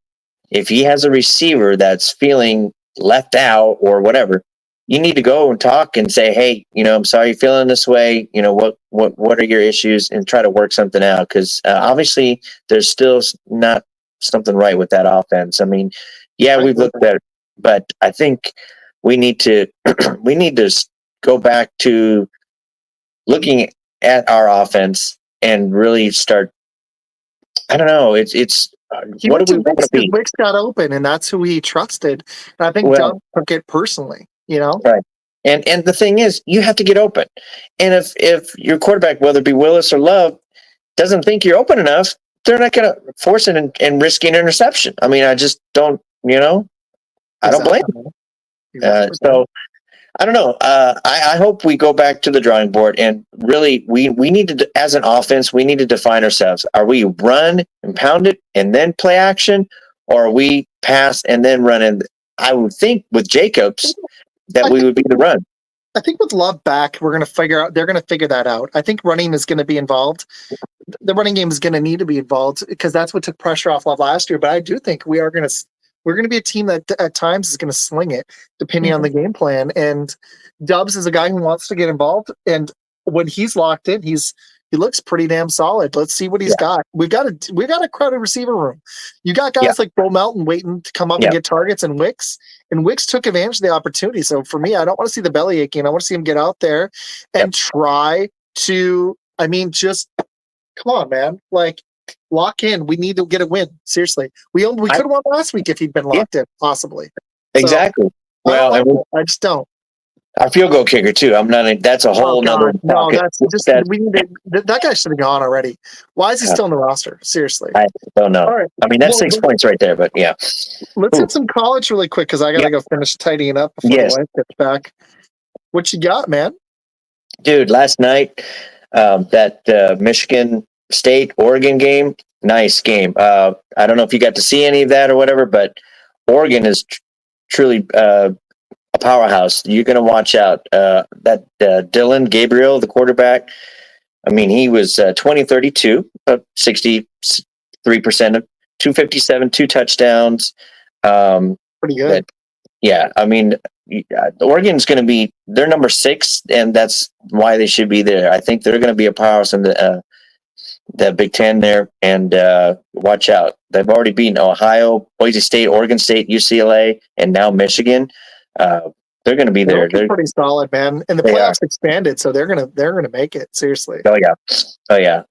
If he has a receiver that's feeling left out or whatever, you need to go and talk and say, hey, I'm sorry you're feeling this way. What are your issues, and try to work something out. Because obviously there's still not something right with that offense. I mean, yeah, we've looked better, but I think we need to go back to looking at our offense and really start. I don't know. It's what do we want to be? Wicks got open, and that's who he trusted. And I think Doug took it personally. Right. And the thing is, you have to get open. And if your quarterback, whether it be Willis or Love, doesn't think you're open enough, they're not going to force it and risk an interception. I mean, I just don't. I don't blame them. So I don't know. I hope we go back to the drawing board and really we need to, as an offense, we need to define ourselves. Are we run and pound it and then play action, or are we pass and then run? And I would think with Jacobs that we would be the run. I think with Love back, they're going to figure that out. I think running is going to be involved. The running game is going to need to be involved because that's what took pressure off Love last year. But I do think we're going to be a team that at times is going to sling it depending on the game plan. And Doubs is a guy who wants to get involved. And when he's locked in, he looks pretty damn solid. Let's see what he's got. We've got a crowded receiver room. You got guys like Bo Melton waiting to come up and get targets, and Wicks took advantage of the opportunity. So for me, I don't want to see the belly aching. I want to see him get out there and try to, just come on, man. Like, lock in. We need to get a win. Seriously. We could have won last week if he'd been locked in, possibly. Exactly. So, I just don't. Our field goal kicker too. That's a whole nother. No, that's just that guy should have gone already. Why is he still on the roster? Seriously. I don't know. All right. I mean, that's 6 points right there, but yeah. Let's hit some college really quick because I gotta go finish tidying up before the wife gets back. What you got, man? Dude, last night, that Michigan State Oregon game, nice game. I don't know if you got to see any of that or whatever, but Oregon is truly a powerhouse. You're going to watch out. That Dylan Gabriel, the quarterback, I mean, he was 20-32, 63%, of 257, 2 touchdowns. Pretty good. Yeah, I mean, Oregon's going to be, they're number 6, and that's why they should be there. I think they're going to be a powerhouse in the Big Ten there, and watch out. They've already beaten Ohio, Boise State, Oregon State, UCLA, and now Michigan. They're going to be They're there. looking pretty solid, man. And the They playoffs expanded, so they're gonna make it. Seriously. Oh yeah, oh yeah.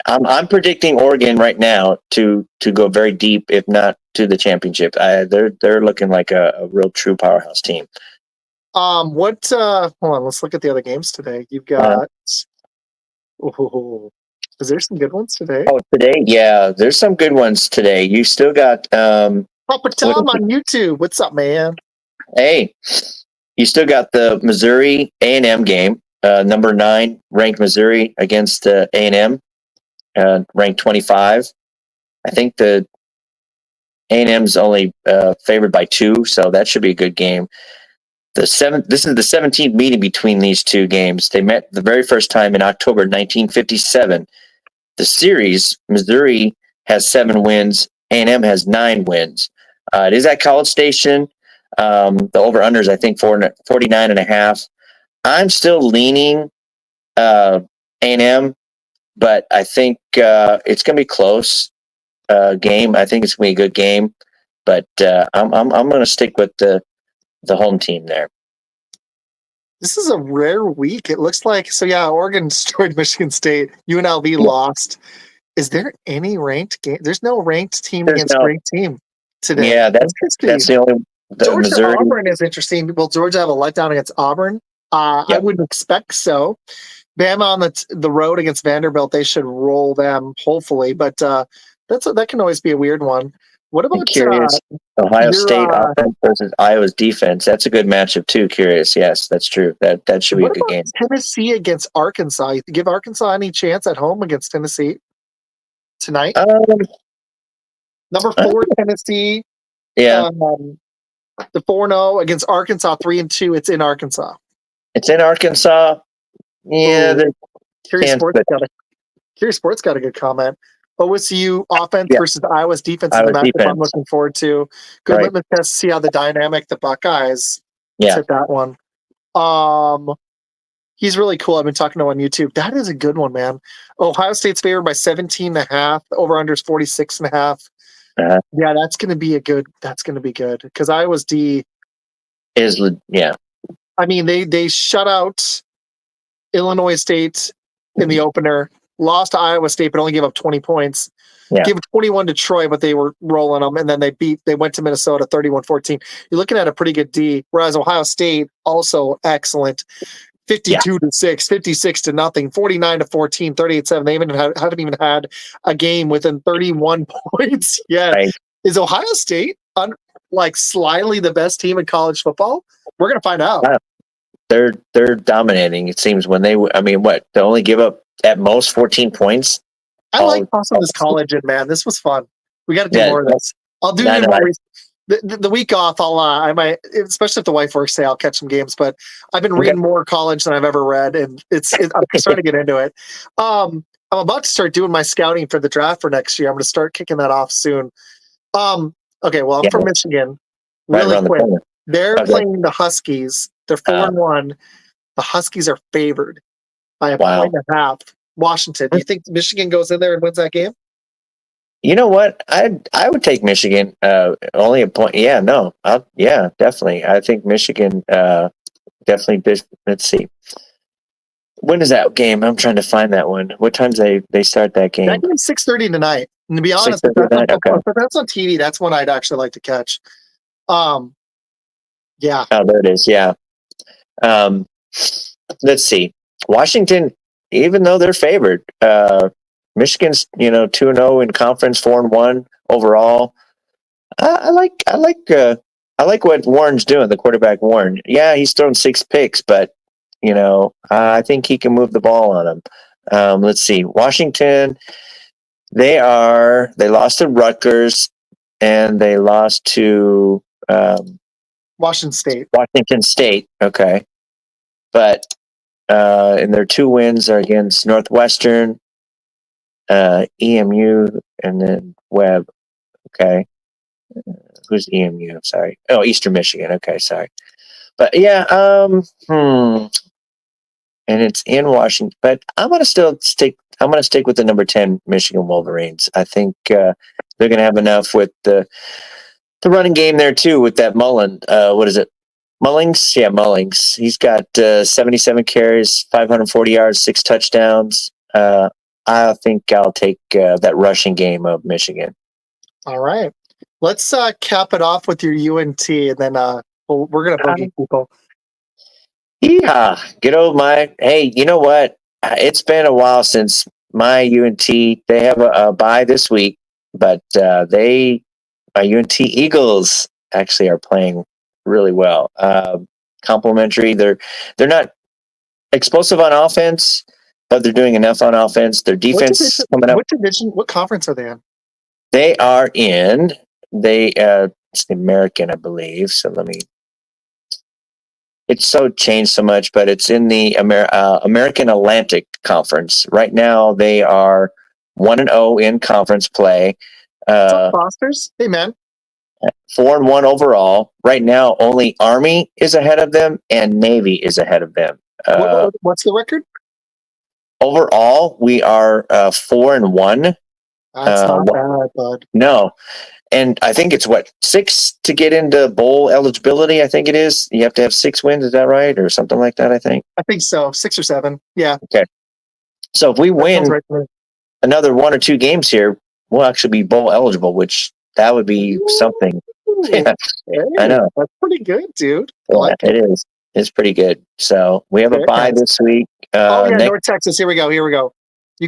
I'm predicting Oregon right now to go very deep, if not to the championship. They're looking like a real true powerhouse team. Hold on, let's look at the other games today. You've got is there some good ones today? Oh, today, yeah, there's some good ones today. You still got Papa Tom on YouTube. What's up, man? hey, you still got the Missouri A&M game. Number 9 ranked Missouri against A&M, ranked 25. I think the A&M's only favored by 2, so that should be a good game. This is the 17th meeting between these two games. They met the very first time in October 1957. The series, Missouri has 7 wins, A&M has 9 wins. It is at College Station. The over-under is, I think, 49.5. I'm still leaning A&M, but I think it's going to be close game. I think it's going to be a good game, but I'm going to stick with the home team there. This is a rare week. It looks like Oregon destroyed Michigan State. UNLV lost. Is there any ranked game? There's no ranked team against ranked team today. Yeah, that's the only. Georgia Missouri. Auburn is interesting. Will Georgia have a letdown against Auburn? I wouldn't expect so. Bama on the road against Vanderbilt, they should roll them, hopefully. But that can always be a weird one. What about Ohio State offense versus Iowa's defense? That's a good matchup too. Curious, yes, that's true. That should be a good game. Tennessee against Arkansas. You give Arkansas any chance at home against Tennessee tonight? Number 4 Tennessee. Yeah. The 4-0 against Arkansas, 3-2. It's in Arkansas. It's in Arkansas. Yeah. Curious Sports got a good comment. OSU offense versus Iowa's defense is the matchup I'm looking forward to. Good litmus test to see how the dynamic, the Buckeyes hit that one. He's really cool. I've been talking to him on YouTube. That is a good one, man. Ohio State's favored by 17.5. Over-under is 46.5. Yeah, that's going to be good because Iowa's D is I mean, they shut out Illinois State in the opener, lost to Iowa State, but only gave up 20 points. Yeah. Gave 21 to Troy, but they were rolling them, and then they went to Minnesota 31-14. You're looking at a pretty good D, whereas Ohio State also excellent. 52-6, 56-0, 49-14, 38-7. They haven't even had a game within 31 points yet. Right. Is Ohio State slyly the best team in college football? We're gonna find out. They're dominating. It seems when they only give up at most 14 points. I like tossing this college in, man. This was fun. We got to do more of this. I'll do more. The week off, I might, especially if the wife works, I'll catch some games. But I've been reading more college than I've ever read, and I'm starting to get into it. I'm about to start doing my scouting for the draft for next year. I'm going to start kicking that off soon. Okay, well, I'm from Michigan. Really quick, they're playing the Huskies. They're 4-1. The Huskies are favored by a point and a half. Washington. Do you think Michigan goes in there and wins that game? You know what? I would take Michigan. Only a point. Yeah, no. Definitely. I think Michigan definitely. Let's see. When is that game? I'm trying to find that one. What times they start that game? That game's 6:30 tonight. And to be honest, if that's on TV, that's one I'd actually like to catch. Yeah. Oh, there it is. Yeah. Let's see. Washington, even though they're favored, Michigan's 2-0 in conference, 4-1 overall. I like what Warren's doing. The quarterback Warren. Yeah, he's thrown 6 picks, but I think he can move the ball on him. Let's see. Washington. They lost to Rutgers, and they lost to Washington State. Okay, but and their 2 wins are against Northwestern, EMU, and then Webb. Okay. Who's EMU? I'm sorry. Oh, Eastern Michigan. Okay, sorry. But yeah, and it's in Washington. But I'm gonna stick with the number 10 Michigan Wolverines. I think they're gonna have enough with the running game there too with that Mullen. What is it? Mullings. Yeah, Mullings. He's got 77 carries, 540 yards, 6 touchdowns. I think I'll take that rushing game of Michigan. All right. Let's cap it off with your UNT, and then we're going to boogie people. Yeah, good old my. Hey, you know what? It's been a while since my UNT. They have a bye this week, but my UNT Eagles actually are playing really well. Complimentary. They're not explosive on offense, but they're doing enough on offense. Their defense coming up. What division? What conference are they in? They are in. It's the American, I believe. So let me. It's so changed so much, but it's in the American Atlantic Conference. Right now, they are 1-0 in conference play. What's up, Fosters? Hey, man. 4-1 overall. Right now, only Army is ahead of them, and Navy is ahead of them. What's the record? Overall, we are 4-1. That's not bad, bud. No. And I think it's 6 to get into bowl eligibility. I think it is. You have to have 6 wins. Is that right? Or something like that, I think. I think so. 6 or 7. Yeah. Okay. So if we win another 1 or 2 games here, we'll actually be bowl eligible, which that would be something. Yeah, I know. That's pretty good, dude. Yeah, it is. It's pretty good. So we have a bye this week. North Texas. Here we go. You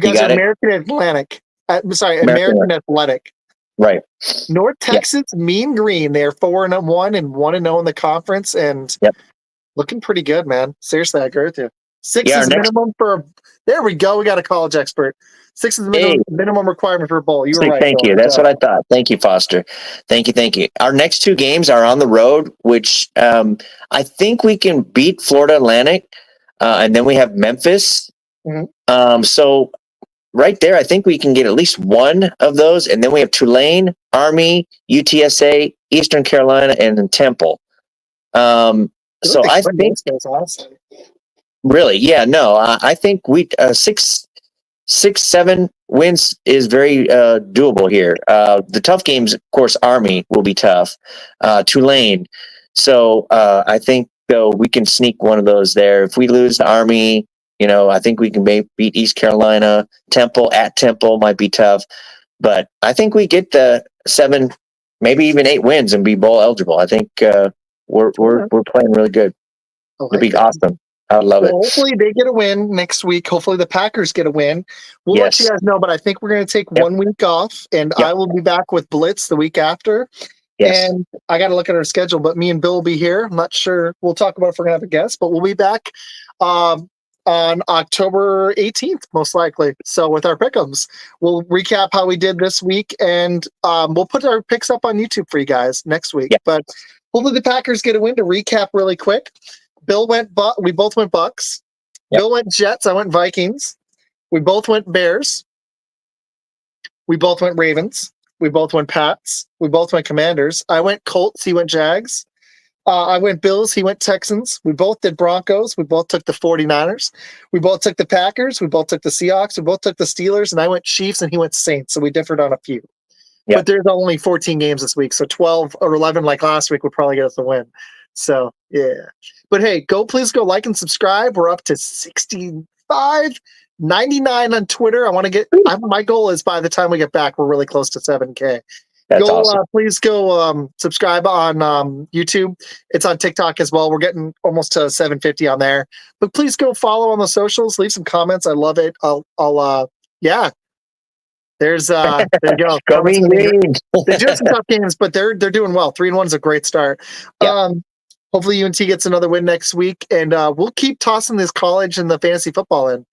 guys are American Atlantic. American Athletic. Right. North Texas, Mean Green. They're 4-1 and 1-0 in the conference, and looking pretty good, man. Seriously, I agree with you. 6 is minimum for. There we go. We got a college expert. 6 is the minimum requirement for a bowl. You were right. Thank you. That's what I thought. Thank you, Foster. Thank you. Our next 2 games are on the road, which I think we can beat Florida Atlantic, and then we have Memphis. Mm-hmm. So. Right there, I think we can get at least one of those, and then we have Tulane, Army, UTSA, Eastern Carolina, and then Temple. So I think really, I think we 6-7 wins is very doable here. The tough games, of course, Army will be tough. Tulane, so I think though we can sneak one of those there. If we lose to Army. I think we can beat East Carolina. Temple might be tough, but I think we get the 7, maybe even 8 wins and be bowl eligible. I think we're playing really good. It'd be awesome. I would love it. Hopefully they get a win next week. Hopefully the Packers get a win. We'll let you guys know, but I think we're going to take 1 week off, and I will be back with Blitz the week after. Yes. And I got to look at our schedule, but me and Bill will be here. I'm not sure. We'll talk about if we're going to have a guest, but we'll be back. On October 18th, most likely. So with our Pickems, we'll recap how we did this week, and we'll put our picks up on YouTube for you guys next week. But hopefully the Packers get a win. To recap really quick, Bill went we both went Bucks. Bill went Jets. I went Vikings. We both went Bears. We both went Ravens. We both went Pats. We both went Commanders. I went Colts. He went Jags. I went Bills. He went Texans. We both did Broncos. We both took the 49ers. We both took the Packers. We both took the Seahawks. We both took the Steelers. And I went Chiefs and he went Saints. So we differed on a few. But there's only 14 games this week. So 12 or 11 like last week would probably get us a win. So, yeah. But hey, please go like and subscribe. We're up to 65, 99 on Twitter. My goal is by the time we get back, we're really close to 7K. Awesome. Please go subscribe on YouTube. It's on TikTok as well. We're getting almost to 750 on there. But please go follow on the socials. Leave some comments. I love it. There's there you go. They do have some tough games, but they're doing well. 3-1 is a great start. Hopefully UNT gets another win next week, and we'll keep tossing this college and the fantasy football in.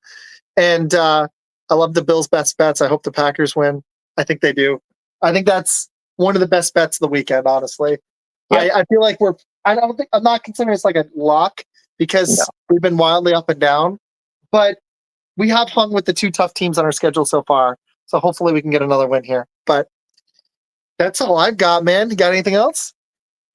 And I love the Bills' best bets. I hope the Packers win. I think they do. I think that's one of the best bets of the weekend, honestly. I feel like I'm not considering it's like a lock because we've been wildly up and down, but we have hung with the 2 tough teams on our schedule so far. So hopefully we can get another win here. But that's all I've got, man. You got anything else?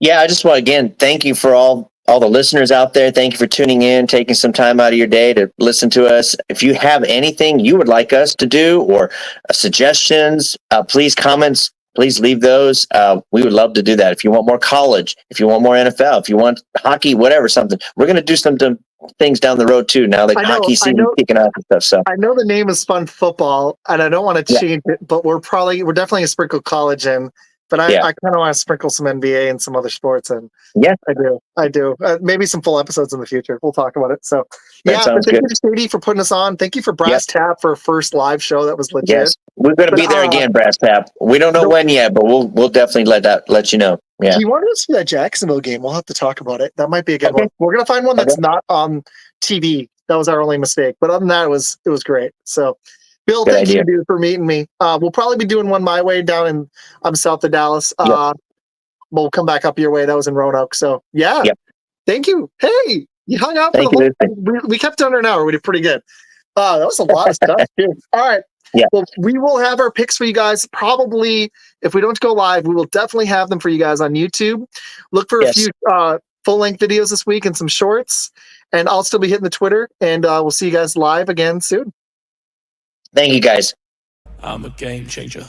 Yeah, I just want to, again, thank you for all the listeners out there. Thank you for tuning in, taking some time out of your day to listen to us. If you have anything you would like us to do or suggestions, please comment please leave those. We would love to do that. If you want more college, if you want more NFL, if you want hockey, whatever, something, we're going to do some things down the road too. Now that hockey season kicking off and stuff. So I know the name is Fun Football, and I don't want to change it, but we're definitely going to sprinkle college in. But I kind of want to sprinkle some NBA and some other sports in. Yeah, I do. Maybe some full episodes in the future. We'll talk about it. So thank you to Sadie for putting us on. Thank you for Brass Tap for a first live show. That was legit. Yes, we're going to be there again, Brass Tap. We don't know when yet, but we'll definitely let you know. Yeah. Do you want to see that Jacksonville game? We'll have to talk about it. That might be a good one. We're going to find one that's not on TV. That was our only mistake. But other than that, it was great. So, Bill, thank you, dude, for meeting me. We'll probably be doing one my way down in south of Dallas. We'll come back up your way. That was in Roanoke. So, thank you. Hey, you hung out for the whole we kept it under an hour. We did pretty good. That was a lot of stuff, dude. All right. Yeah. Well, we will have our picks for you guys. Probably, if we don't go live, we will definitely have them for you guys on YouTube. Look for a few full-length videos this week and some shorts. And I'll still be hitting the Twitter. And we'll see you guys live again soon. Thank you, guys. I'm a game changer.